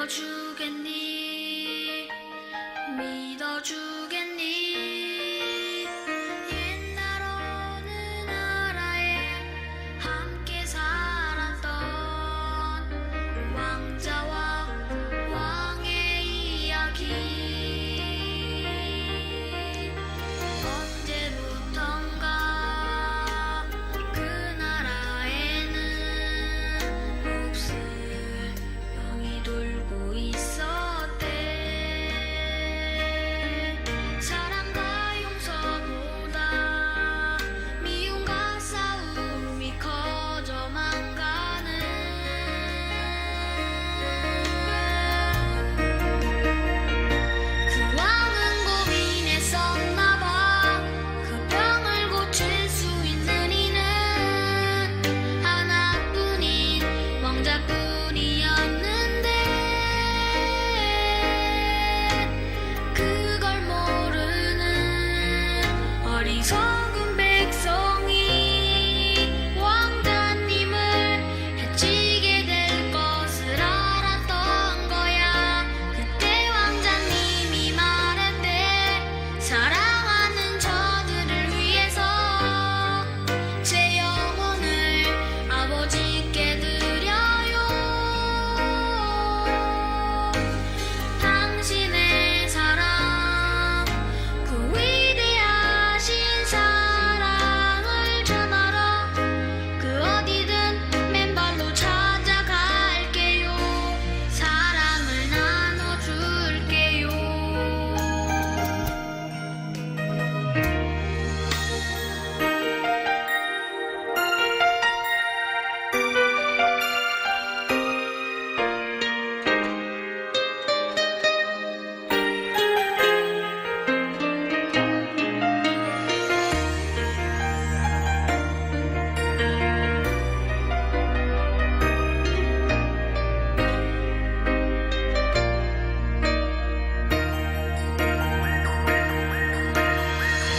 믿어주겠니? 믿어주겠니? 옛날 어느 나라에 함께 살았던 왕자와 왕의 이야기. 언제부턴가 그 나라에는 몹쓸 병이 돌고 있었대. 사랑과 용서보다 미움과 싸움이 커져만 가는. 그 왕은 고민했었나봐. 그 병을 고칠 수 있는 이는 하나뿐인 왕자뿐이었는데, 그걸 모르는 어리석은 백성이 왕자님을 해치게 될 것을 알았던 거야. 그때 왕자님이 말했대. 사랑하는 저들을 위해서 제 영혼을 아버지께 드려요. 당신의 사랑, 그 위대하신 사랑을 전하러 그 어디든 맨발로 찾아갈게요. 사랑을 나눠줄게요.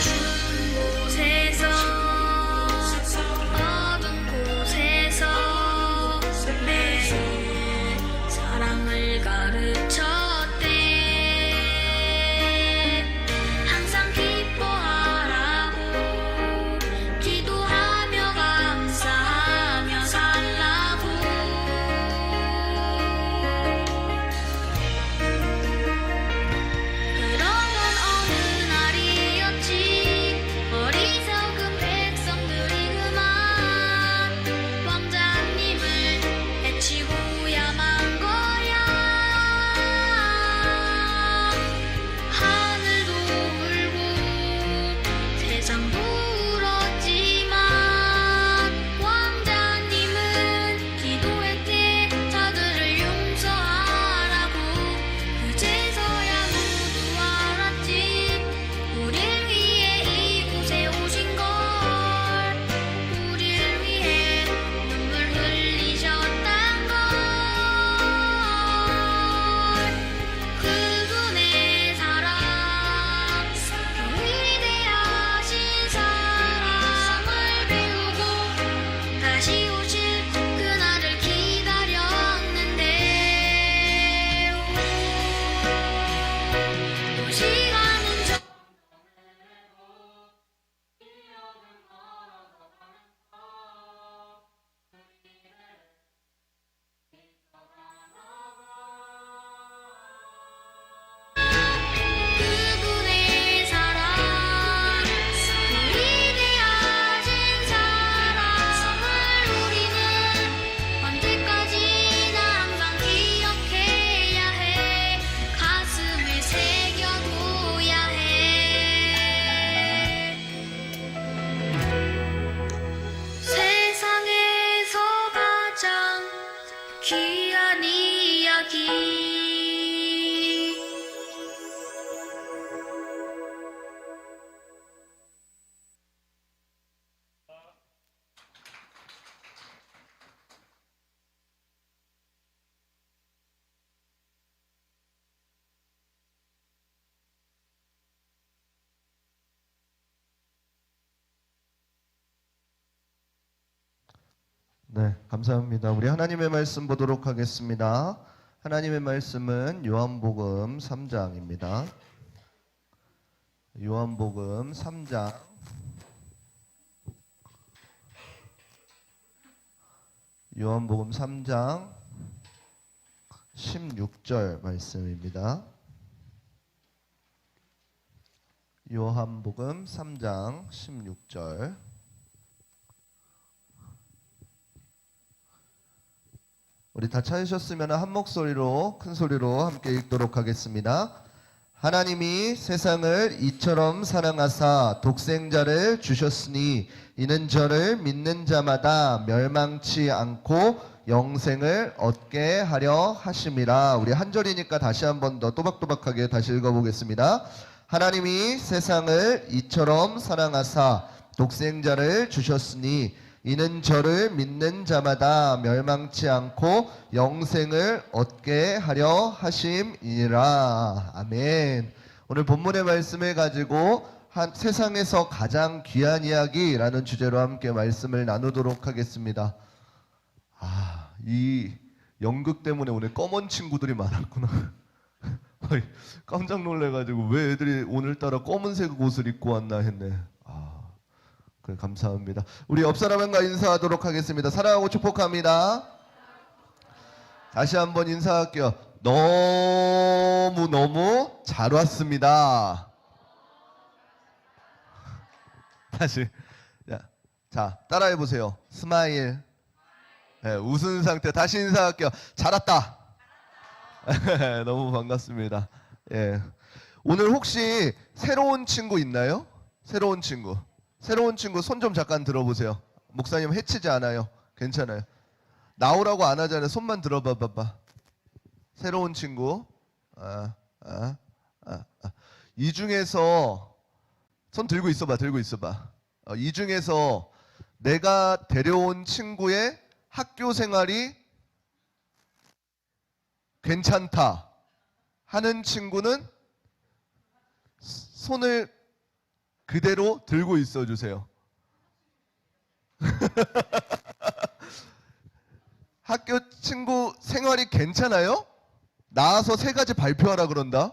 추운 곳에서 어두운 곳에서 매일 사랑을 가르쳤대. 항상 기뻐하라고 기도하며 감사하며 살라고. 그러던 어느 날이었지. 어리석은 백성들이 그만 왕자님을 해치고야만 거야. 하늘도 울고 세상도 울었지만 왕자님은 기도했대. 저들을 용서하라고. 그제서야 모두 알았지. 우릴 위해 이곳에 오신 걸. 우릴 위해 눈물 흘리셨단 걸. 그분의 사랑, 그 위대하신 사랑을 배우고 다시 오실 그날을 기다렸는데, 또 시간은 그분의 사랑, 그 위대하신 사랑을 우리는 언제까지나 항상 기억해야 해. 가슴에 새겨둬야 해. 세상에서 가장 귀한 이야기. 네, 감사합니다. 우리 하나님의 말씀 보도록 하겠습니다. 하나님의 말씀은 요한복음 3장입니다. 요한복음 3장 16절 말씀입니다. 요한복음 3장 16절. 우리 다 찾으셨으면 한 목소리로 큰 소리로 함께 읽도록 하겠습니다. 하나님이 세상을 이처럼 사랑하사 독생자를 주셨으니 이는 저를 믿는 자마다 멸망치 않고 영생을 얻게 하려 하심이라. 우리 한 절이니까 다시 한 번 더 또박또박하게 다시 읽어보겠습니다. 하나님이 세상을 이처럼 사랑하사 독생자를 주셨으니 이는 저를 믿는 자마다 멸망치 않고 영생을 얻게 하려 하심이니라. 아멘. 오늘 본문의 말씀을 가지고 세상에서 가장 귀한 이야기라는 주제로 함께 말씀을 나누도록 하겠습니다. 이 연극 때문에 오늘 검은 친구들이 많았구나. 깜짝 놀래가지고 왜 애들이 오늘따라 검은색 옷을 입고 왔나 했네. 그래, 감사합니다. 우리 옆 사람과 인사하도록 하겠습니다. 사랑하고 축복합니다. 다시 한번 인사할게요. 너무너무 잘 왔습니다. 다시. 자, 따라해 보세요. 스마일. 네, 웃은 상태. 다시 인사할게요. 잘 왔다. 너무 반갑습니다. 예. 오늘 혹시 새로운 친구 있나요? 새로운 친구 손 좀 잠깐 들어보세요. 목사님 해치지 않아요. 괜찮아요. 나오라고 안 하잖아요. 손만 들어봐. 새로운 친구. 이 중에서 손 들고 있어봐. 이 중에서 내가 데려온 친구의 학교 생활이 괜찮다 하는 친구는 손을 그대로 들고 있어 주세요. 학교 친구 생활이 괜찮아요? 나와서 3가지 발표하라 그런다.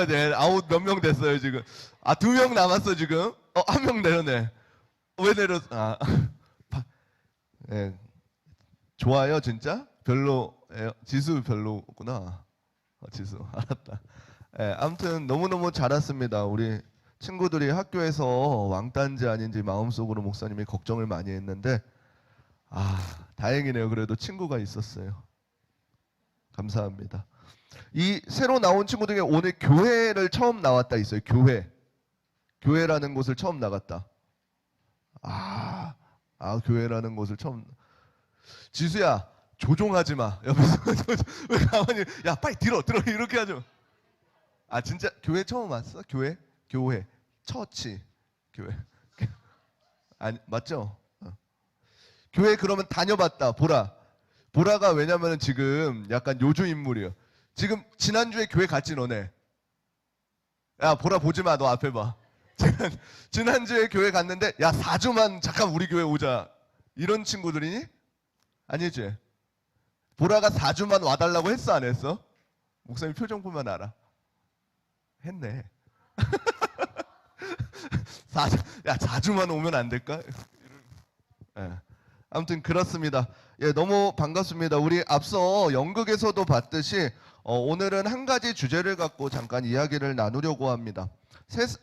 네, 아웃 몇 명 됐어요 지금. 2명 남았어 지금. 1명 내려내. 왜 내렸어? 네. 좋아요 진짜? 별로예요? 지수 별로구나. 지수 알았다. 네, 아무튼 너무너무 잘 왔습니다. 우리 친구들이 학교에서 왕따인지 아닌지 마음속으로 목사님이 걱정을 많이 했는데 다행이네요. 그래도 친구가 있었어요. 감사합니다. 이 새로 나온 친구 중에 오늘 교회를 처음 나왔다 있어요. 교회라는 곳을 처음 나갔다. 교회라는 곳을 처음. 지수야 조종하지 마. 옆에서 왜 가만히. 야 빨리 들어 이렇게 하죠. 진짜 교회 처음 왔어? 교회 처치 교회. 아니 맞죠? 교회 그러면 다녀봤다. 보라가 왜냐면 지금 약간 요주 인물이에요. 지금 지난주에 교회 갔지 너네? 야 보라 보지마. 너 앞에 봐. 지난주에 교회 갔는데 4주만 잠깐 우리 교회 오자 이런 친구들이니? 아니지? 보라가 4주만 와달라고 했어 안 했어? 목사님 표정 보면 알아. 했네. 4주만 오면 안 될까? 아무튼 그렇습니다. 너무 반갑습니다. 우리 앞서 연극에서도 봤듯이 오늘은 한 가지 주제를 갖고 잠깐 이야기를 나누려고 합니다.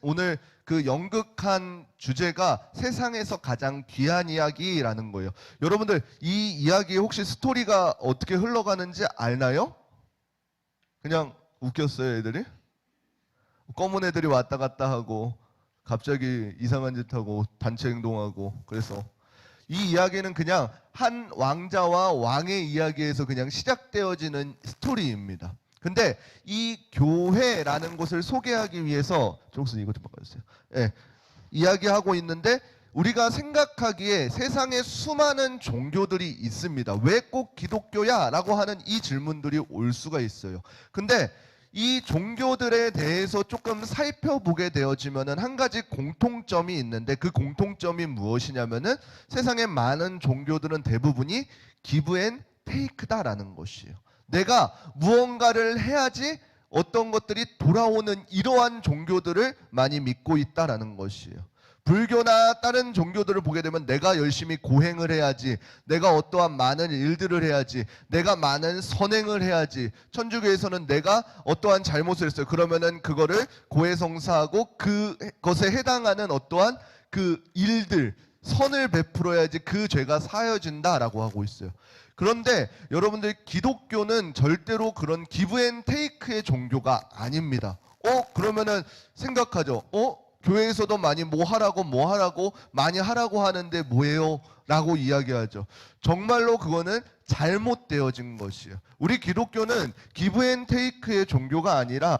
오늘 그 연극한 주제가 세상에서 가장 귀한 이야기라는 거예요. 여러분들 이 이야기 혹시 스토리가 어떻게 흘러가는지 알나요? 그냥 웃겼어요 애들이? 검은 애들이 왔다 갔다 하고 갑자기 이상한 짓 하고 단체 행동하고. 그래서 이 이야기는 그냥 한 왕자와 왕의 이야기에서 그냥 시작되어지는 스토리입니다. 근데 이 교회라는 곳을 소개하기 위해서 종수 이거 좀 바꿔주세요. 이야기하고 있는데 우리가 생각하기에 세상에 수많은 종교들이 있습니다. 왜 꼭 기독교야? 라고 하는 이 질문들이 올 수가 있어요. 근데 이 종교들에 대해서 조금 살펴보게 되어지면은 한 가지 공통점이 있는데 그 공통점이 무엇이냐면은 세상의 많은 종교들은 대부분이 기브 앤 테이크다라는 것이에요. 내가 무언가를 해야지 어떤 것들이 돌아오는 이러한 종교들을 많이 믿고 있다라는 것이에요. 불교나 다른 종교들을 보게 되면 내가 열심히 고행을 해야지, 내가 어떠한 많은 일들을 해야지, 내가 많은 선행을 해야지, 천주교에서는 내가 어떠한 잘못을 했어요. 그러면은 그거를 고해성사하고 그것에 해당하는 어떠한 그 일들, 선을 베풀어야지 그 죄가 사여진다라고 하고 있어요. 그런데 여러분들, 기독교는 절대로 그런 기브앤테이크의 종교가 아닙니다. 그러면은 생각하죠. 교회에서도 많이 뭐 하라고 많이 하라고 하는데 뭐예요? 라고 이야기하죠. 정말로 그거는 잘못되어진 것이에요. 우리 기독교는 기브앤테이크의 종교가 아니라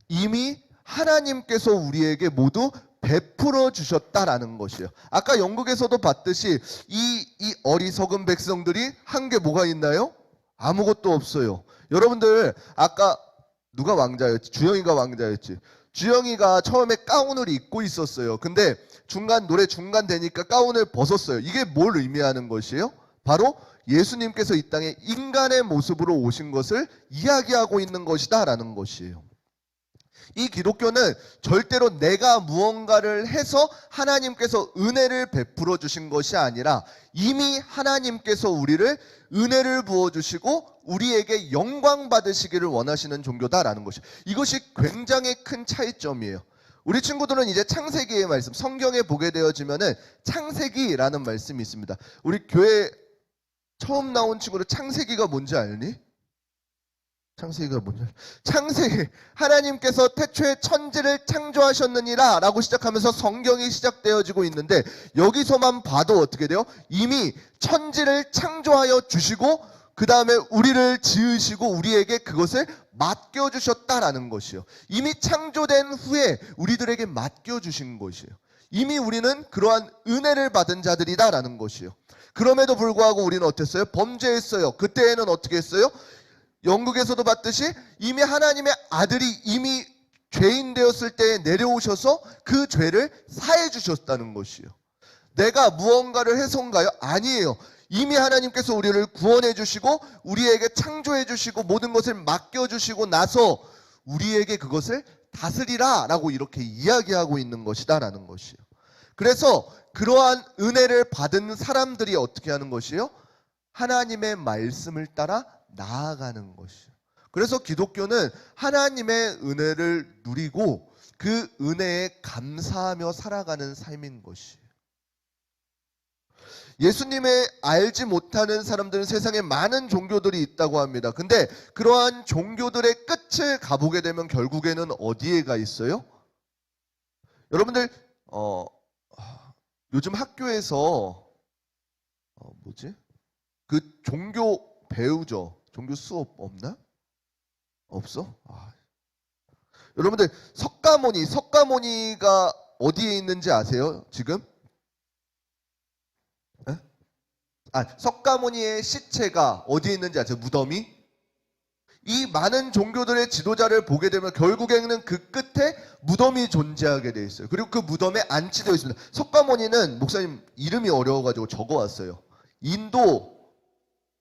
이미 하나님께서 우리에게 모두 베풀어 주셨다라는 것이에요. 아까 영국에서도 봤듯이 이 어리석은 백성들이 한 게 뭐가 있나요? 아무것도 없어요. 여러분들, 아까 누가 왕자였지? 주영이가 왕자였지. 주영이가 처음에 가운을 입고 있었어요. 근데 노래 중간 되니까 가운을 벗었어요. 이게 뭘 의미하는 것이에요? 바로 예수님께서 이 땅에 인간의 모습으로 오신 것을 이야기하고 있는 것이다 라는 것이에요. 이 기독교는 절대로 내가 무언가를 해서 하나님께서 은혜를 베풀어 주신 것이 아니라 이미 하나님께서 우리를 은혜를 부어주시고 우리에게 영광 받으시기를 원하시는 종교다라는 것이, 이것이 굉장히 큰 차이점이에요. 우리 친구들은 이제 창세기의 말씀, 성경에 보게 되어지면은 창세기라는 말씀이 있습니다. 우리 교회 처음 나온 친구들 창세기가 뭔지 알니? 창세기가 뭔지 알니? 창세기, 하나님께서 태초에 천지를 창조하셨느니라 라고 시작하면서 성경이 시작되어지고 있는데, 여기서만 봐도 어떻게 돼요? 이미 천지를 창조하여 주시고 그 다음에 우리를 지으시고 우리에게 그것을 맡겨주셨다라는 것이요. 이미 창조된 후에 우리들에게 맡겨주신 것이에요. 이미 우리는 그러한 은혜를 받은 자들이다라는 것이요. 그럼에도 불구하고 우리는 어땠어요? 범죄했어요. 그때에는 어떻게 했어요? 영국에서도 봤듯이 이미 하나님의 아들이 이미 죄인 되었을 때에 내려오셔서 그 죄를 사해 주셨다는 것이요. 내가 무언가를 해서인가요? 아니에요. 이미 하나님께서 우리를 구원해 주시고 우리에게 창조해 주시고 모든 것을 맡겨 주시고 나서 우리에게 그것을 다스리라 라고 이렇게 이야기하고 있는 것이다 라는 것이에요. 그래서 그러한 은혜를 받은 사람들이 어떻게 하는 것이에요? 하나님의 말씀을 따라 나아가는 것이에요. 그래서 기독교는 하나님의 은혜를 누리고 그 은혜에 감사하며 살아가는 삶인 것이에요. 예수님을 알지 못하는 사람들은 세상에 많은 종교들이 있다고 합니다. 근데 그러한 종교들의 끝을 가보게 되면 결국에는 어디에 가 있어요? 여러분들 요즘 학교에서 그 종교 배우죠? 종교 수업 없나? 없어? 여러분들 석가모니가 어디에 있는지 아세요? 지금? 석가모니의 시체가 어디에 있는지 아세요? 무덤이? 이 많은 종교들의 지도자를 보게 되면 결국에는 그 끝에 무덤이 존재하게 되어 있어요. 그리고 그 무덤에 안치되어 있습니다. 석가모니는 목사님 이름이 어려워가지고 적어왔어요. 인도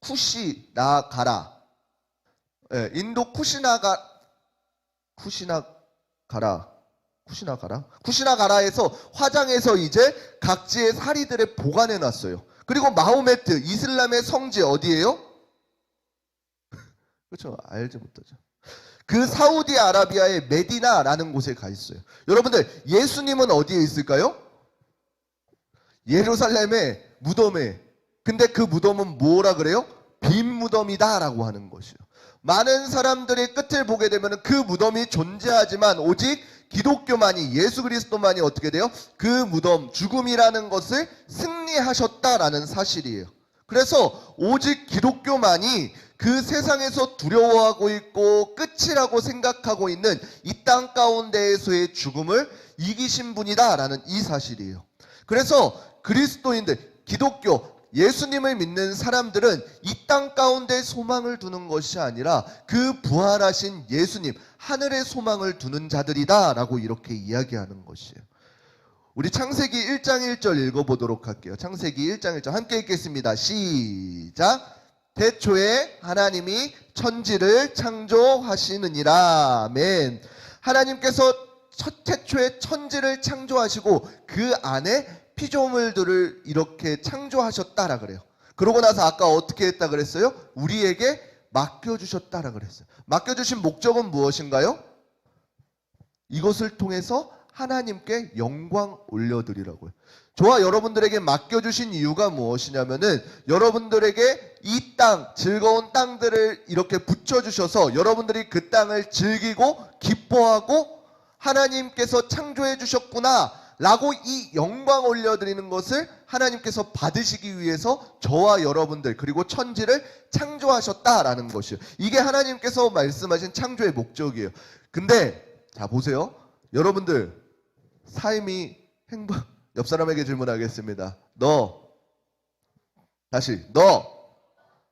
쿠시나가라. 인도 쿠시나가라에서 화장해서 이제 각지의 사리들을 보관해 놨어요. 그리고 마호메트, 이슬람의 성지 어디예요? 그렇죠. 알지 못하죠. 그 사우디아라비아의 메디나라는 곳에 가 있어요. 여러분들, 예수님은 어디에 있을까요? 예루살렘의 무덤에. 근데 그 무덤은 뭐라 그래요? 빈 무덤이다 라고 하는 것이요. 많은 사람들의 끝을 보게 되면 그 무덤이 존재하지만 오직 기독교만이, 예수 그리스도만이 어떻게 돼요? 그 무덤, 죽음이라는 것을 승리하셨다라는 사실이에요. 그래서 오직 기독교만이 그 세상에서 두려워하고 있고 끝이라고 생각하고 있는 이 땅 가운데에서의 죽음을 이기신 분이다라는 이 사실이에요. 그래서 그리스도인들, 기독교, 예수님을 믿는 사람들은 이 땅 가운데 소망을 두는 것이 아니라 그 부활하신 예수님, 하늘의 소망을 두는 자들이다 라고 이렇게 이야기하는 것이에요. 우리 창세기 1장 1절 읽어보도록 할게요. 창세기 1장 1절 함께 읽겠습니다. 시작. 태초에 하나님이 천지를 창조하시느니라. 아멘. 하나님께서 태초에 천지를 창조하시고 그 안에 피조물들을 이렇게 창조하셨다라 그래요. 그러고 나서 아까 어떻게 했다 그랬어요? 우리에게 맡겨주셨다라 그랬어요. 맡겨주신 목적은 무엇인가요? 이것을 통해서 하나님께 영광 올려드리라고요. 저와 여러분들에게 맡겨주신 이유가 무엇이냐면은 여러분들에게 이 땅, 즐거운 땅들을 이렇게 붙여주셔서 여러분들이 그 땅을 즐기고 기뻐하고 하나님께서 창조해 주셨구나 라고 이 영광 올려드리는 것을 하나님께서 받으시기 위해서 저와 여러분들 그리고 천지를 창조하셨다라는 것이에요. 이게 하나님께서 말씀하신 창조의 목적이에요. 근데 자 보세요. 여러분들 삶이 옆 사람에게 질문하겠습니다. 너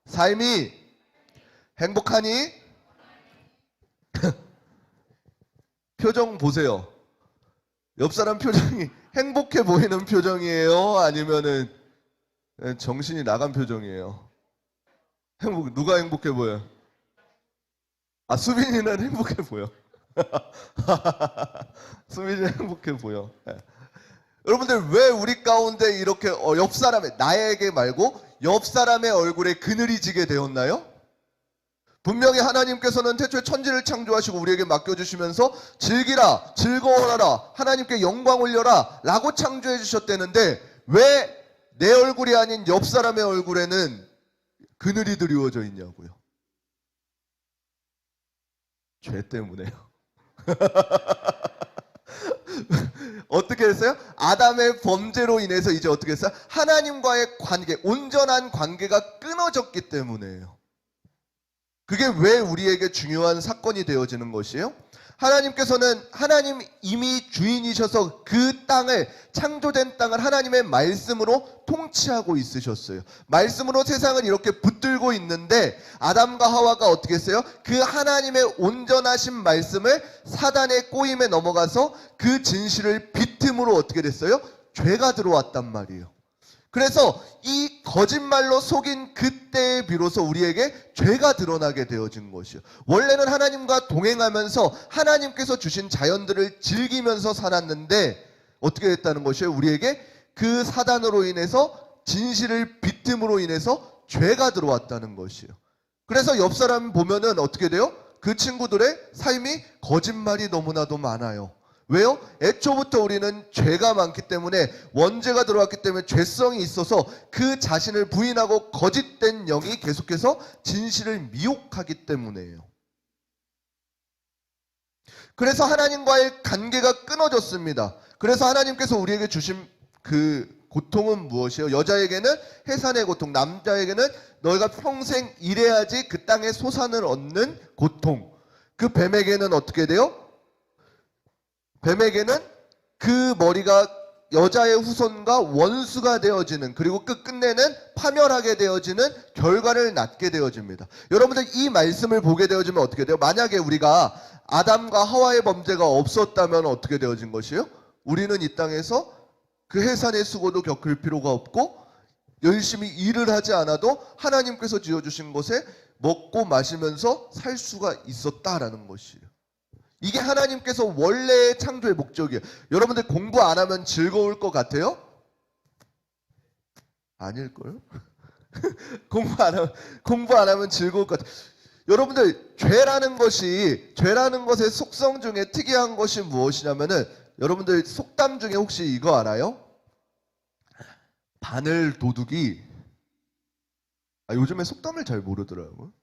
삶이 행복하니? 표정 보세요. 옆 사람 표정이 행복해 보이는 표정이에요? 아니면은 정신이 나간 표정이에요? 누가 행복해 보여요? 아, 수빈이는 행복해 보여. 수빈이는 행복해 보여. 네. 여러분들 왜 우리 가운데 이렇게 옆 사람의 나에게 말고 옆 사람의 얼굴에 그늘이 지게 되었나요? 분명히 하나님께서는 태초에 천지를 창조하시고 우리에게 맡겨주시면서 즐기라, 즐거워하라, 하나님께 영광 올려라 라고 창조해 주셨다는데 왜 내 얼굴이 아닌 옆 사람의 얼굴에는 그늘이 드리워져 있냐고요. 죄 때문에요. 어떻게 했어요? 아담의 범죄로 인해서 이제 어떻게 했어요? 하나님과의 관계, 온전한 관계가 끊어졌기 때문에요. 그게 왜 우리에게 중요한 사건이 되어지는 것이에요? 하나님께서는 하나님 이미 주인이셔서 그 땅을 창조된 땅을 하나님의 말씀으로 통치하고 있으셨어요. 말씀으로 세상을 이렇게 붙들고 있는데 아담과 하와가 어떻게 했어요? 그 하나님의 온전하신 말씀을 사단의 꼬임에 넘어가서 그 진실을 비틈으로 어떻게 됐어요? 죄가 들어왔단 말이에요. 그래서 이 거짓말로 속인 그때에 비로소 우리에게 죄가 드러나게 되어진 것이요. 원래는 하나님과 동행하면서 하나님께서 주신 자연들을 즐기면서 살았는데 어떻게 됐다는 것이에요? 우리에게 그 사단으로 인해서 진실을 비틈으로 인해서 죄가 들어왔다는 것이에요. 그래서 옆 사람 보면은 어떻게 돼요? 그 친구들의 삶이 거짓말이 너무나도 많아요. 왜요? 애초부터 우리는 죄가 많기 때문에 원죄가 들어왔기 때문에 죄성이 있어서 그 자신을 부인하고 거짓된 영이 계속해서 진실을 미혹하기 때문에요. 그래서 하나님과의 관계가 끊어졌습니다. 그래서 하나님께서 우리에게 주신 그 고통은 무엇이에요? 여자에게는 해산의 고통, 남자에게는 너희가 평생 일해야지 그 땅의 소산을 얻는 고통. 그 뱀에게는 어떻게 돼요? 뱀에게는 그 머리가 여자의 후손과 원수가 되어지는 그리고 끝내는 파멸하게 되어지는 결과를 낳게 되어집니다. 여러분들 이 말씀을 보게 되어지면 어떻게 돼요? 만약에 우리가 아담과 하와의 범죄가 없었다면 어떻게 되어진 것이에요? 우리는 이 땅에서 그 해산의 수고도 겪을 필요가 없고 열심히 일을 하지 않아도 하나님께서 지어주신 곳에 먹고 마시면서 살 수가 있었다라는 것이에요. 이게 하나님께서 원래의 창조의 목적이에요. 여러분들 공부 안 하면 즐거울 것 같아요? 아닐걸요? 공부 안 하면 즐거울 것 같아요. 여러분들 죄라는 것의 속성 중에 특이한 것이 무엇이냐면은 여러분들 속담 중에 혹시 이거 알아요? 바늘 도둑이 요즘에 속담을 잘 모르더라고요.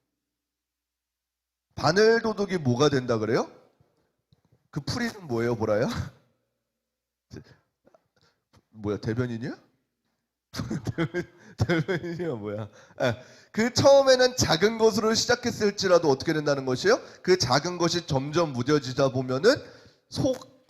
바늘 도둑이 뭐가 된다 그래요? 그 풀이는 뭐예요, 보라요? 뭐야, 대변인이야? 대변인이야, 뭐야? 그 처음에는 작은 것으로 시작했을지라도 어떻게 된다는 것이에요? 그 작은 것이 점점 무뎌지다 보면은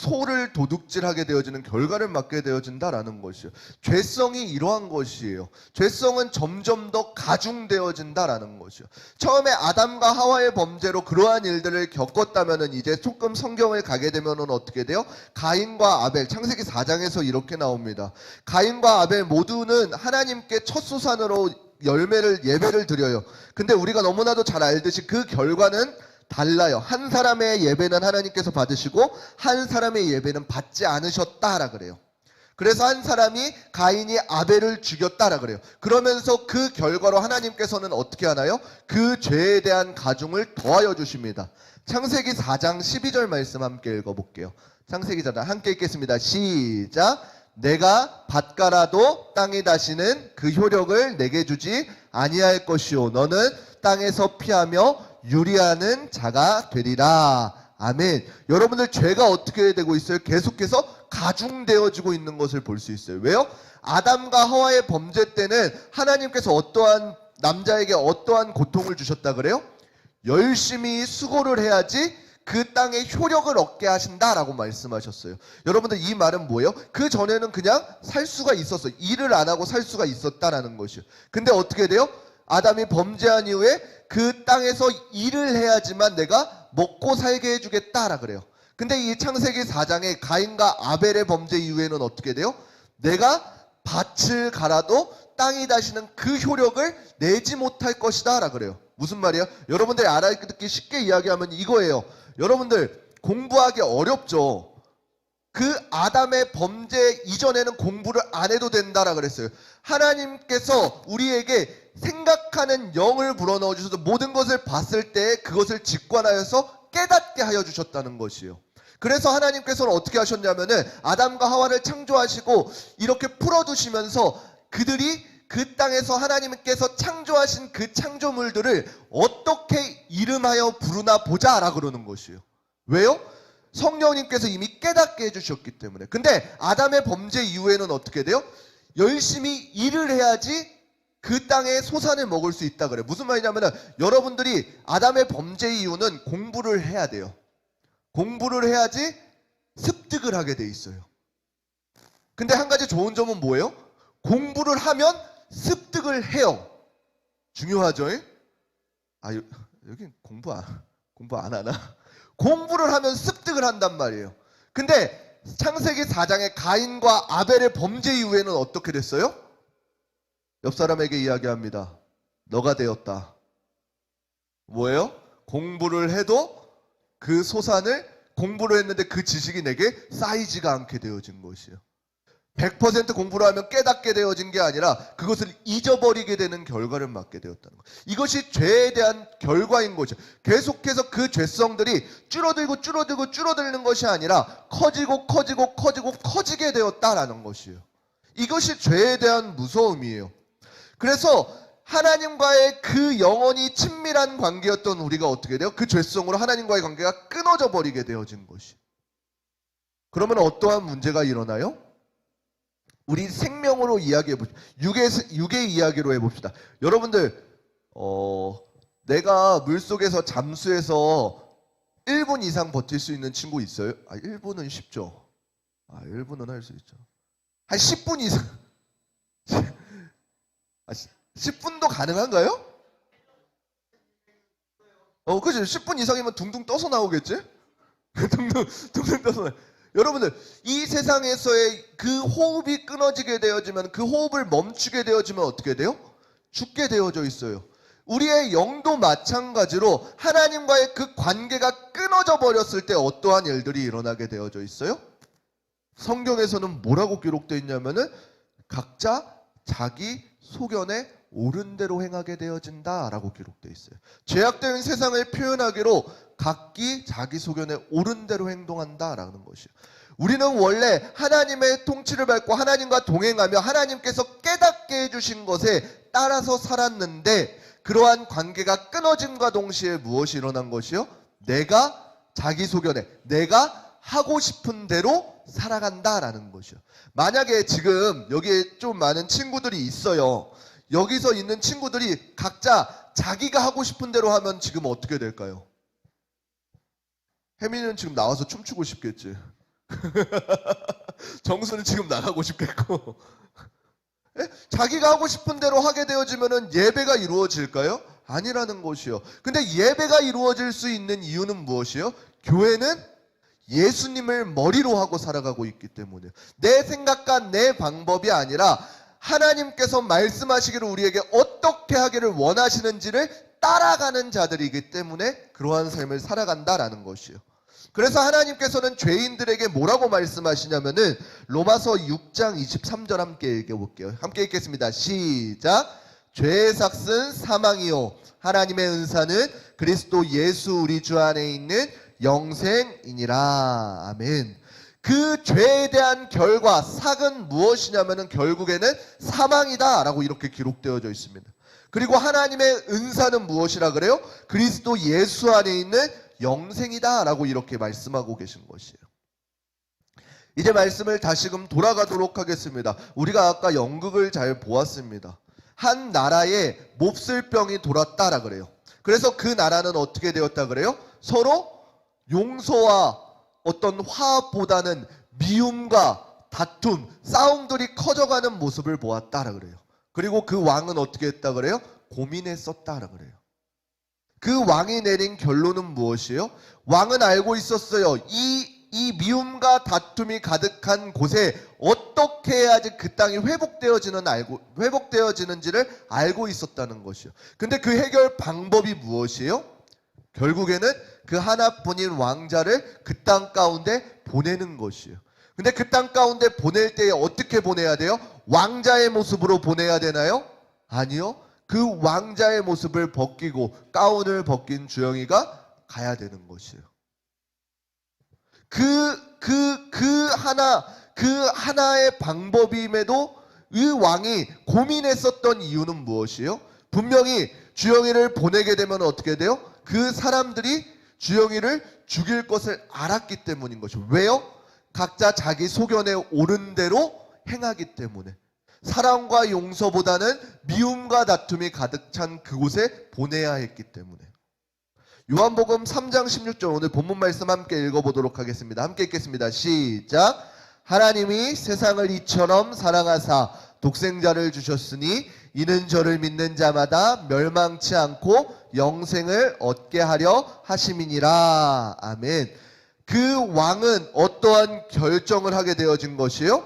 소를 도둑질하게 되어지는 결과를 맞게 되어진다라는 것이에요. 죄성이 이러한 것이에요. 죄성은 점점 더 가중되어진다라는 것이에요. 처음에 아담과 하와의 범죄로 그러한 일들을 겪었다면은 이제 조금 성경을 가게 되면은 어떻게 돼요? 가인과 아벨, 창세기 4장에서 이렇게 나옵니다. 가인과 아벨 모두는 하나님께 첫 소산으로 열매를 예배를 드려요. 근데 우리가 너무나도 잘 알듯이 그 결과는 달라요. 한 사람의 예배는 하나님께서 받으시고 한 사람의 예배는 받지 않으셨다라 그래요. 그래서 한 사람이 가인이 아벨을 죽였다라 그래요. 그러면서 그 결과로 하나님께서는 어떻게 하나요? 그 죄에 대한 가중을 더하여 주십니다. 창세기 4장 12절 말씀 함께 읽어볼게요. 창세기 4장 함께 읽겠습니다. 시작. 내가 밭가라도 땅에 다시는 그 효력을 내게 주지 아니할 것이요 너는 땅에서 피하며 유리하는 자가 되리라. 아멘. 여러분들 죄가 어떻게 되고 있어요? 계속해서 가중되어지고 있는 것을 볼 수 있어요. 왜요? 아담과 하와의 범죄 때는 하나님께서 어떠한 남자에게 어떠한 고통을 주셨다 그래요? 열심히 수고를 해야지 그 땅에 효력을 얻게 하신다라고 말씀하셨어요. 여러분들 이 말은 뭐예요? 그 전에는 그냥 살 수가 있었어요. 일을 안 하고 살 수가 있었다라는 것이요. 근데 어떻게 돼요? 아담이 범죄한 이후에 그 땅에서 일을 해야지만 내가 먹고 살게 해주겠다라 그래요. 근데 이 창세기 4장에 가인과 아벨의 범죄 이후에는 어떻게 돼요? 내가 밭을 갈아도 땅이 다시는 그 효력을 내지 못할 것이다 라 그래요. 무슨 말이에요? 여러분들이 알아듣기 쉽게 이야기하면 이거예요. 여러분들 공부하기 어렵죠. 그 아담의 범죄 이전에는 공부를 안 해도 된다라 그랬어요. 하나님께서 우리에게 생각하는 영을 불어넣어 주셔서 모든 것을 봤을 때 그것을 직관하여서 깨닫게 하여 주셨다는 것이에요. 그래서 하나님께서는 어떻게 하셨냐면은 아담과 하와를 창조하시고 이렇게 풀어두시면서 그들이 그 땅에서 하나님께서 창조하신 그 창조물들을 어떻게 이름하여 부르나 보자라 그러는 것이에요. 왜요? 성령님께서 이미 깨닫게 해주셨기 때문에. 근데 아담의 범죄 이후에는 어떻게 돼요? 열심히 일을 해야지 그 땅의 소산을 먹을 수 있다 그래요. 무슨 말이냐면은 여러분들이 아담의 범죄 이유는 공부를 해야 돼요. 공부를 해야지 습득을 하게 돼 있어요. 근데 한 가지 좋은 점은 뭐예요? 공부를 하면 습득을 해요. 중요하죠? 여긴 공부 안 하나? 공부를 하면 습득을 한단 말이에요. 근데 창세기 4장에 가인과 아벨의 범죄 이후에는 어떻게 됐어요? 옆 사람에게 이야기합니다. 너가 되었다. 뭐예요? 공부를 해도 그 소산을 공부를 했는데 그 지식이 내게 쌓이지가 않게 되어진 것이에요. 100% 공부를 하면 깨닫게 되어진 게 아니라 그것을 잊어버리게 되는 결과를 맞게 되었다는 것. 이것이 죄에 대한 결과인 거죠. 계속해서 그 죄성들이 줄어들는 것이 아니라 커지게 되었다라는 것이에요. 이것이 죄에 대한 무서움이에요. 그래서 하나님과의 그 영원히 친밀한 관계였던 우리가 어떻게 돼요? 그 죄성으로 하나님과의 관계가 끊어져 버리게 되어진 것이. 그러면 어떠한 문제가 일어나요? 우리 생명으로 이야기해 봅시다. 육의 이야기로 해봅시다. 여러분들 내가 물속에서 잠수해서 1분 이상 버틸 수 있는 친구 있어요? 1분은 쉽죠. 1분은 할 수 있죠. 한 10분 이상 10분도 가능한가요? 그죠. 10분 이상이면 둥둥 떠서 나오겠지? 둥둥 떠서 나와요. 여러분들 이 세상에서의 그 호흡이 끊어지게 되어지면 그 호흡을 멈추게 되어지면 어떻게 돼요? 죽게 되어져 있어요. 우리의 영도 마찬가지로 하나님과의 그 관계가 끊어져 버렸을 때 어떠한 일들이 일어나게 되어져 있어요? 성경에서는 뭐라고 기록되어 있냐면은 각자 자기 소견에 옳은 대로 행하게 되어진다라고 기록되어 있어요. 죄악된 세상을 표현하기로 각기 자기 소견에 옳은 대로 행동한다라는 것이에요. 우리는 원래 하나님의 통치를 받고 하나님과 동행하며 하나님께서 깨닫게 해주신 것에 따라서 살았는데 그러한 관계가 끊어짐과 동시에 무엇이 일어난 것이요? 내가 자기 소견에 내가 하고 싶은 대로 살아간다라는 것이요. 만약에 지금 여기에 좀 많은 친구들이 있어요. 여기서 있는 친구들이 각자 자기가 하고 싶은 대로 하면 지금 어떻게 될까요? 혜민이는 지금 나와서 춤추고 싶겠지. 정수는 지금 나가고 싶겠고. 자기가 하고 싶은 대로 하게 되어지면 예배가 이루어질까요? 아니라는 것이요. 근데 예배가 이루어질 수 있는 이유는 무엇이요? 교회는 예수님을 머리로 하고 살아가고 있기 때문에 내 생각과 내 방법이 아니라 하나님께서 말씀하시기를 우리에게 어떻게 하기를 원하시는지를 따라가는 자들이기 때문에 그러한 삶을 살아간다라는 것이요. 그래서 하나님께서는 죄인들에게 뭐라고 말씀하시냐면은 로마서 6장 23절 함께 읽어볼게요. 함께 읽겠습니다. 시작. 죄의 삭은 사망이요 하나님의 은사는 그리스도 예수 우리 주 안에 있는 영생이니라. 아멘. 그 죄에 대한 결과 삭은 무엇이냐면은 결국에는 사망이다 라고 이렇게 기록되어져 있습니다. 그리고 하나님의 은사는 무엇이라 그래요? 그리스도 예수 안에 있는 영생이다 라고 이렇게 말씀하고 계신 것이에요. 이제 말씀을 다시금 돌아가도록 하겠습니다. 우리가 아까 연극을 잘 보았습니다. 한 나라에 몹쓸병이 돌았다라 그래요. 그래서 그 나라는 어떻게 되었다 그래요? 서로 용서와 어떤 화합보다는 미움과 다툼, 싸움들이 커져가는 모습을 보았다라 그래요. 그리고 그 왕은 어떻게 했다 그래요? 고민했었다라 그래요. 그 왕이 내린 결론은 무엇이에요? 왕은 알고 있었어요. 이 미움과 다툼이 가득한 곳에 어떻게 해야지 그 땅이 회복되어지는지를 알고 있었다는 것이요. 근데 그 해결 방법이 무엇이에요? 결국에는 그 하나뿐인 왕자를 그 땅 가운데 보내는 것이에요. 근데 그 땅 가운데 보낼 때에 어떻게 보내야 돼요? 왕자의 모습으로 보내야 되나요? 아니요. 그 왕자의 모습을 벗기고 가운을 벗긴 주영이가 가야 되는 것이에요. 그 하나의 방법임에도 이 왕이 고민했었던 이유는 무엇이에요? 분명히 주영이를 보내게 되면 어떻게 돼요? 그 사람들이 주영이를 죽일 것을 알았기 때문인 것이죠. 왜요? 각자 자기 소견에 옳은 대로 행하기 때문에. 사랑과 용서보다는 미움과 다툼이 가득 찬 그곳에 보내야 했기 때문에. 요한복음 3장 16절 오늘 본문 말씀 함께 읽어보도록 하겠습니다. 함께 읽겠습니다. 시작. 하나님이 세상을 이처럼 사랑하사 독생자를 주셨으니 이는 저를 믿는 자마다 멸망치 않고 영생을 얻게 하려 하심이니라. 아멘. 그 왕은 어떠한 결정을 하게 되어진 것이요?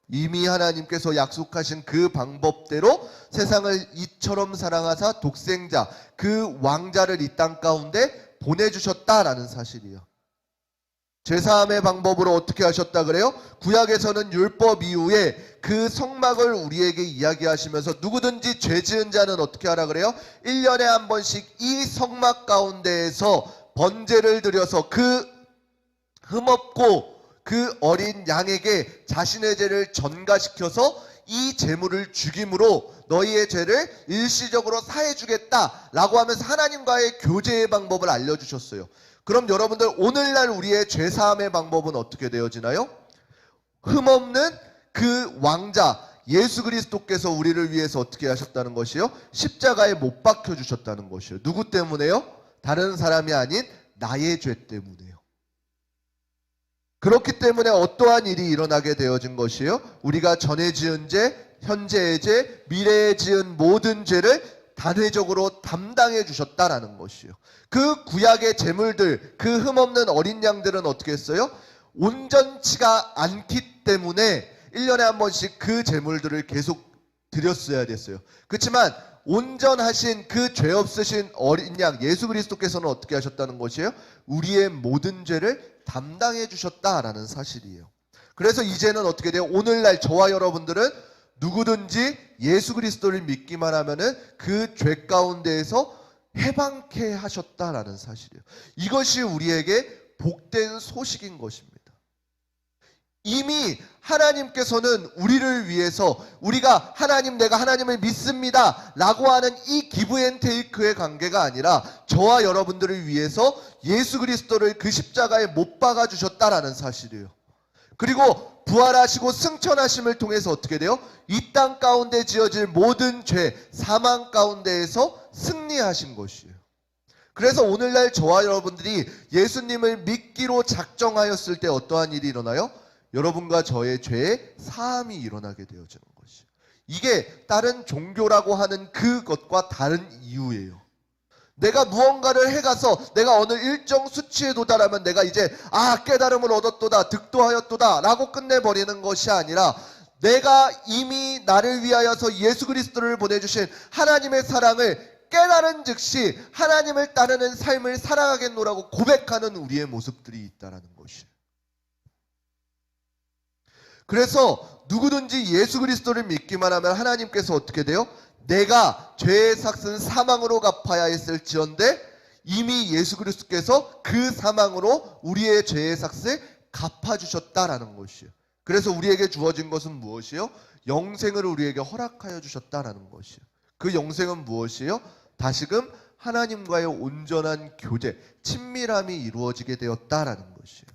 이미 하나님께서 약속하신 그 방법대로 세상을 이처럼 사랑하사 독생자 그 왕자를 이 땅 가운데 보내주셨다라는 사실이요. 제사함의 방법으로 어떻게 하셨다 그래요? 구약에서는 율법 이후에 그 성막을 우리에게 이야기하시면서 누구든지 죄 지은 자는 어떻게 하라 그래요? 1년에 한 번씩 이 성막 가운데에서 번제를 드려서 그 흠없고 그 어린 양에게 자신의 죄를 전가시켜서 이 제물을 죽임으로 너희의 죄를 일시적으로 사해주겠다라고 하면서 하나님과의 교제의 방법을 알려주셨어요. 그럼 여러분들 오늘날 우리의 죄사함의 방법은 어떻게 되어지나요? 흠없는 그 왕자 예수 그리스도께서 우리를 위해서 어떻게 하셨다는 것이요? 십자가에 못 박혀주셨다는 것이요. 누구 때문에요? 다른 사람이 아닌 나의 죄 때문에요. 그렇기 때문에 어떠한 일이 일어나게 되어진 것이요? 우리가 전에 지은 죄, 현재의 죄, 미래에 지은 모든 죄를 단회적으로 담당해 주셨다라는 것이요. 그 구약의 제물들, 그 흠없는 어린 양들은 어떻게 했어요? 온전치가 않기 때문에 1년에 한 번씩 그 제물들을 계속 드렸어야 됐어요. 그렇지만 온전하신 그 죄 없으신 어린 양 예수 그리스도께서는 어떻게 하셨다는 것이에요? 우리의 모든 죄를 담당해 주셨다라는 사실이에요. 그래서 이제는 어떻게 돼요? 오늘날 저와 여러분들은 누구든지 예수 그리스도를 믿기만 하면은 그 죄 가운데에서 해방케 하셨다라는 사실이에요. 이것이 우리에게 복된 소식인 것입니다. 이미 하나님께서는 우리를 위해서 우리가 하나님 내가 하나님을 믿습니다 라고 하는 이 기브 앤 테이크의 관계가 아니라 저와 여러분들을 위해서 예수 그리스도를 그 십자가에 못 박아 주셨다라는 사실이에요. 그리고 부활하시고 승천하심을 통해서 어떻게 돼요? 이 땅 가운데 지어질 모든 죄, 사망 가운데에서 승리하신 것이에요. 그래서 오늘날 저와 여러분들이 예수님을 믿기로 작정하였을 때 어떠한 일이 일어나요? 여러분과 저의 죄의 사함이 일어나게 되어지는 것이에요. 이게 다른 종교라고 하는 그것과 다른 이유예요. 내가 무언가를 해가서 내가 어느 일정 수치에 도달하면 내가 이제 깨달음을 얻었도다 득도하였도다 라고 끝내버리는 것이 아니라 내가 이미 나를 위하여서 예수 그리스도를 보내주신 하나님의 사랑을 깨달은 즉시 하나님을 따르는 삶을 살아가겠노라고 고백하는 우리의 모습들이 있다는 것이에요. 그래서 누구든지 예수 그리스도를 믿기만 하면 하나님께서 어떻게 돼요? 내가 죄의 삭은 사망으로 갚아야 했을지언데 이미 예수 그리스도께서 그 사망으로 우리의 죄의 삭을 갚아주셨다라는 것이에요. 그래서 우리에게 주어진 것은 무엇이에요? 영생을 우리에게 허락하여 주셨다라는 것이에요. 그 영생은 무엇이에요? 다시금 하나님과의 온전한 교제, 친밀함이 이루어지게 되었다라는 것이에요.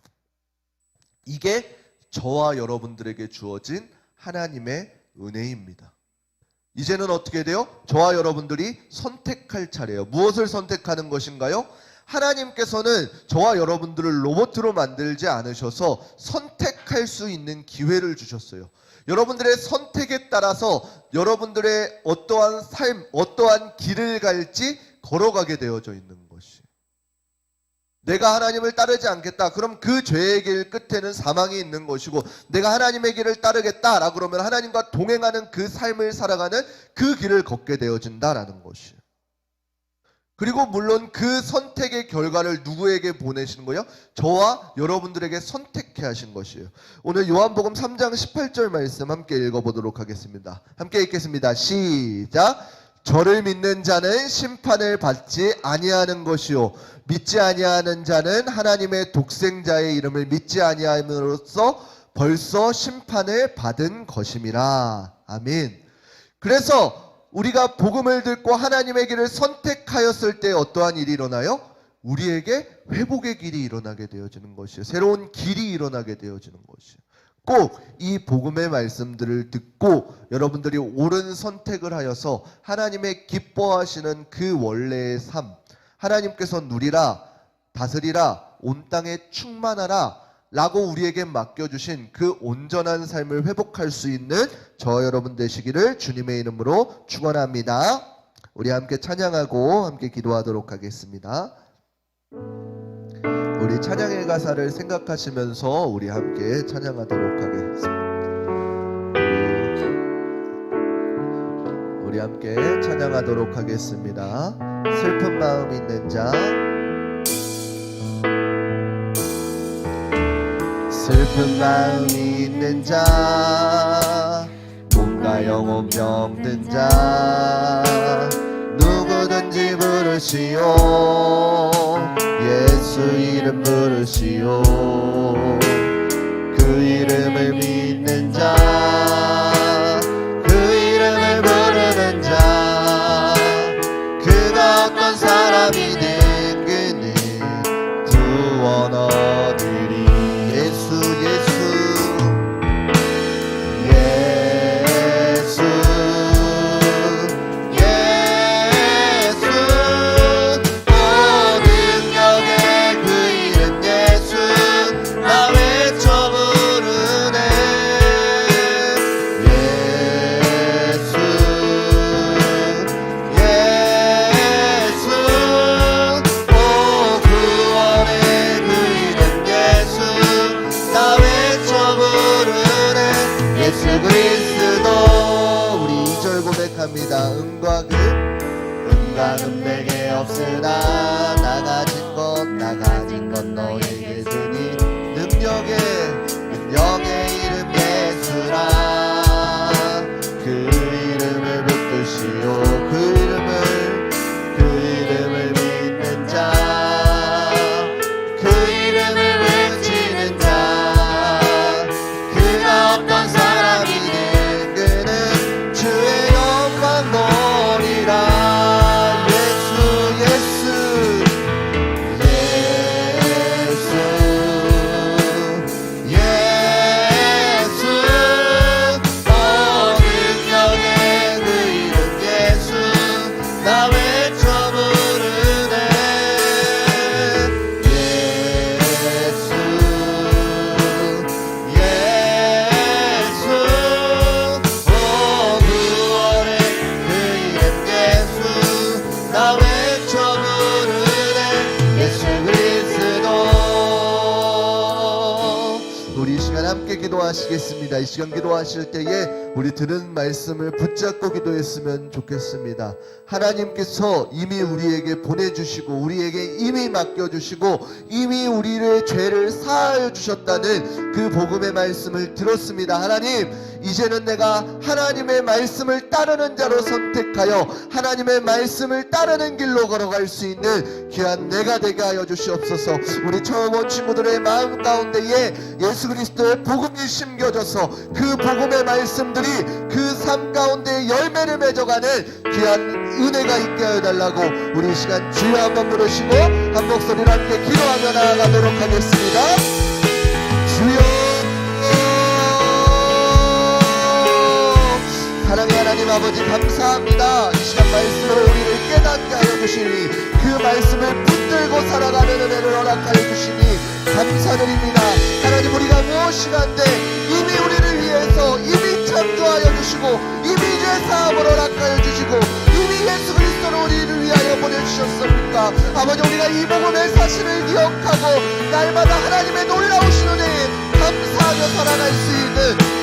이게 저와 여러분들에게 주어진 하나님의 은혜입니다. 이제는 어떻게 돼요? 저와 여러분들이 선택할 차례예요. 무엇을 선택하는 것인가요? 하나님께서는 저와 여러분들을 로봇으로 만들지 않으셔서 선택할 수 있는 기회를 주셨어요. 여러분들의 선택에 따라서 여러분들의 어떠한 삶, 어떠한 길을 갈지 걸어가게 되어져 있는 것이. 내가 하나님을 따르지 않겠다. 그럼 그 죄의 길 끝에는 사망이 있는 것이고, 내가 하나님의 길을 따르겠다라고 그러면 하나님과 동행하는 그 삶을 살아가는 그 길을 걷게 되어진다라는 것이에요. 그리고 물론 그 선택의 결과를 누구에게 보내시는 거예요? 저와 여러분들에게 선택해 하신 것이에요. 오늘 요한복음 3장 18절 말씀 함께 읽어보도록 하겠습니다. 함께 읽겠습니다. 시작. 저를 믿는 자는 심판을 받지 아니하는 것이요 믿지 아니하는 자는 하나님의 독생자의 이름을 믿지 아니함으로써 벌써 심판을 받은 것임이라. 아멘. 그래서 우리가 복음을 듣고 하나님의 길을 선택하였을 때 어떠한 일이 일어나요? 우리에게 회복의 길이 일어나게 되어지는 것이에요. 새로운 길이 일어나게 되어지는 것이에요. 꼭 이 복음의 말씀들을 듣고 여러분들이 옳은 선택을 하여서 하나님의 기뻐하시는 그 원래의 삶, 하나님께서 누리라, 다스리라, 온 땅에 충만하라 라고 우리에게 맡겨주신 그 온전한 삶을 회복할 수 있는 저 여러분 되시기를 주님의 이름으로 축원합니다. 우리 함께 찬양하고 함께 기도하도록 하겠습니다. 우리 찬양의 가사를 생각하시면서 우리 함께 찬양하도록 하겠습니다. 우리 함께 찬양하도록 하겠습니다. 슬픈 마음 있는 자, 슬픈 마음이 있는 자, 몸과 영혼 병든 자, 누구든지 부르시오. 예수 이름 부르시오. 그 이름을 믿는 자, 그 이름을 부르는 자, 그가 어떤 사람이든 그는 구원 얻으리. 예수 예수 예수 예수 오 능력의 그 이름 예수 나 외쳐 부르네. 예수 예수 오 구원의 그 이름 예수 나 외쳐 부르네. 예수 그리스도. 우리 2절 고백합니다. 은과 금 내게 없으나 나 가진 것 너에게 주니 능력의 이름 예수라. 그 이름을 붙드시오. 그 이름을 믿는 자, 그 이름을 외치는 자, 그가 어떤 사람이든 그는 주의 영광 보리라. 예수 예수 예수 기도하시겠습니다. 이 시간 기도하실 때에 우리 들은 말씀을 붙잡고 기도했으면 좋겠습니다. 하나님께서 이미 우리에게 보내주시고 우리에게 이미 맡겨주시고 이미 우리의 죄를 사하여 주셨다는 그 복음의 말씀을 들었습니다. 하나님, 이제는 내가 하나님의 말씀을 따르는 자로 선택하여 하나님의 말씀을 따르는 길로 걸어갈 수 있는 귀한 내가 되게 하여 주시옵소서. 우리 처음 온 친구들의 마음 가운데에 예수 그리스도의 복음이 심겨져서 그 복음의 말씀들이 그 삶 가운데 열매를 맺어가는 귀한 은혜가 있게 하여 달라고 우리 이 시간 주여 한번 부르시고 한 목소리로 함께 기도하며 나아가도록 하겠습니다. 주여, 사랑의 하나님 아버지 감사합니다. 이 시간 말씀으로 우리를 깨닫게 하여 주시니 그 말씀을 붙들고 살아가는 은혜를 허락하여 주시니 감사드립니다. 하나님, 우리가 무엇이간데 이미 우리를 위해서 이미 창조하여 주시고 이미 죄사함을 허락하여 주시고 이미 예수 그리스도로 우리를 위하여 보내주셨습니까? 아버지, 우리가 이 복음의 사실을 기억하고 날마다 하나님의 놀라우신 은혜에 감사하며 살아갈 수 있는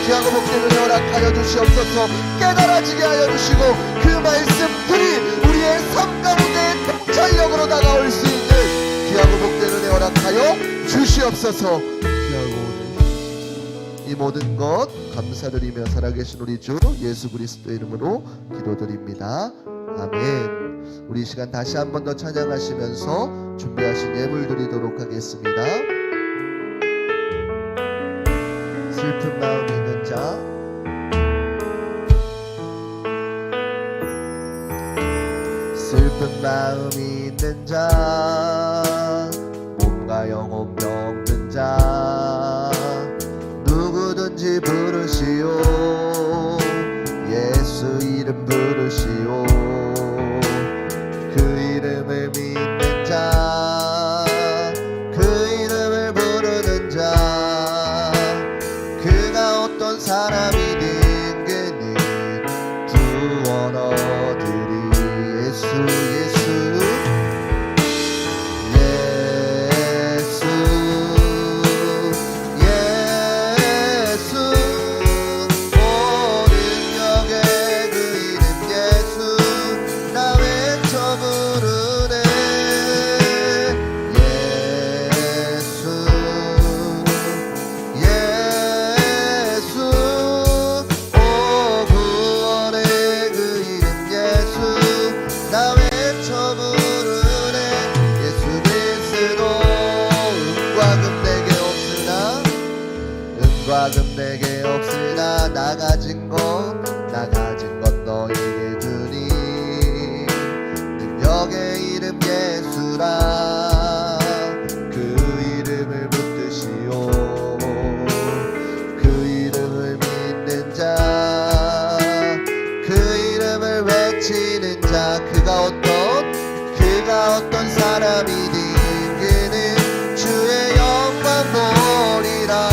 귀하고 복된 은혜 허락하여 주시옵소서. 깨달아지게 하여 주시고 그 말씀들이 우리의 삶 가운데 통찰력으로 다가올 수 있는 귀하고 복된 은혜 허락하여 주시옵소서. 귀하고 이 모든 것 감사드리며 살아계신 우리 주 예수 그리스도의 이름으로 기도드립니다. 아멘. 우리 이 시간 다시 한 번 더 찬양하시면서 준비하신 예물 드리도록 하겠습니다. 슬픈 마음 있는 자, 슬픈 마음이 있는 자, 몸과 영혼 병든 자, 누구든지 부르시오. 예수 이름 부르시오. 그 이름을 믿는 자, 그 이름을 부르는 자, 그가 어떤 사람이든 그는 구원 얻으리. 예수 예수 금 내게 없으나 나 가진 것 너에게 주니 능력의 이름 예수라. 그 이름을 붙드시오. 그 이름을 믿는 자, 그 이름을 외치는 자, 그가 어떤 사람이든 그는 주의 영광 보리라.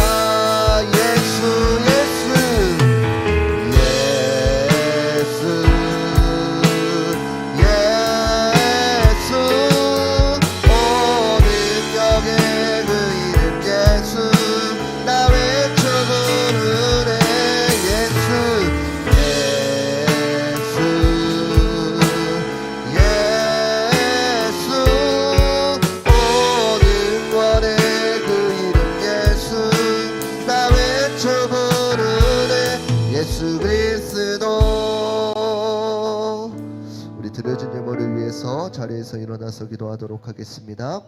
예수 그리스도. 우리 드려진 예물을 위해서 자리에서 일어나서 기도하도록 하겠습니다.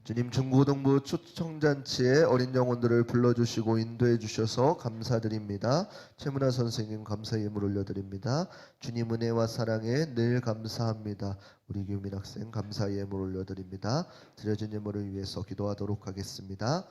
주님, 중고등부 초청잔치에 어린 영혼들을 불러주시고 인도해 주셔서 감사드립니다. 최문아 선생님 감사 예물 올려드립니다. 주님 은혜와 사랑에 늘 감사합니다. 우리 규민 학생 감사 예물 올려드립니다. 드려진 예물을 위해서 기도하도록 하겠습니다.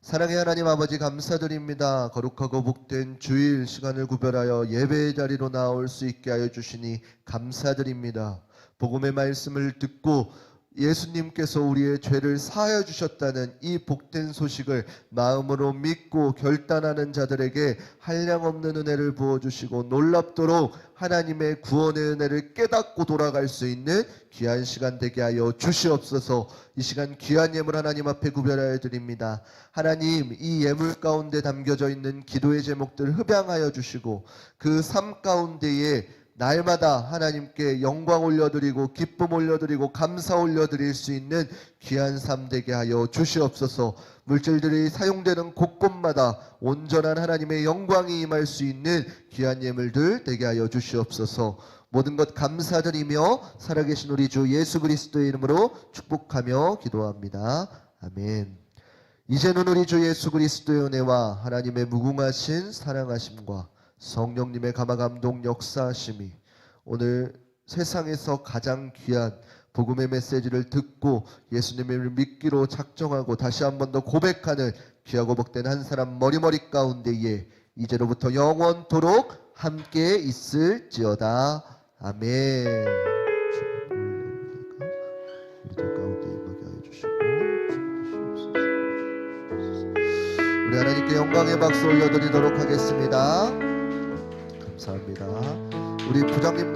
사랑의 하나님 아버지 감사드립니다. 거룩하고 복된 주일 시간을 구별하여 예배의 자리로 나올 수 있게 하여 주시니 감사드립니다. 복음의 말씀을 듣고 예수님께서 우리의 죄를 사하여 주셨다는 이 복된 소식을 마음으로 믿고 결단하는 자들에게 한량없는 은혜를 부어주시고 놀랍도록 하나님의 구원의 은혜를 깨닫고 돌아갈 수 있는 귀한 시간 되게 하여 주시옵소서. 이 시간 귀한 예물 하나님 앞에 구별하여 드립니다. 하나님, 이 예물 가운데 담겨져 있는 기도의 제목들 흡양하여 주시고 그 삶 가운데에 날마다 하나님께 영광 올려드리고 기쁨 올려드리고 감사 올려드릴 수 있는 귀한 삶 되게 하여 주시옵소서. 물질들이 사용되는 곳곳마다 온전한 하나님의 영광이 임할 수 있는 귀한 예물들 되게 하여 주시옵소서. 모든 것 감사드리며 살아계신 우리 주 예수 그리스도의 이름으로 축복하며 기도합니다. 아멘. 이제는 우리 주 예수 그리스도의 은혜와 하나님의 무궁하신 사랑하심과 성령님의 감화감동 역사하심이 오늘 세상에서 가장 귀한 복음의 메시지를 듣고 예수님을 믿기로 작정하고 다시 한 번 더 고백하는 귀하고 복된 한 사람 머리머리 가운데에 이제로부터 영원토록 함께 있을지어다. 아멘. 우리들 가운데 임하게 하여 주시고 우리 하나님께 영광의 박수 올려드리도록 하겠습니다. 감사합니다. 우리 부장님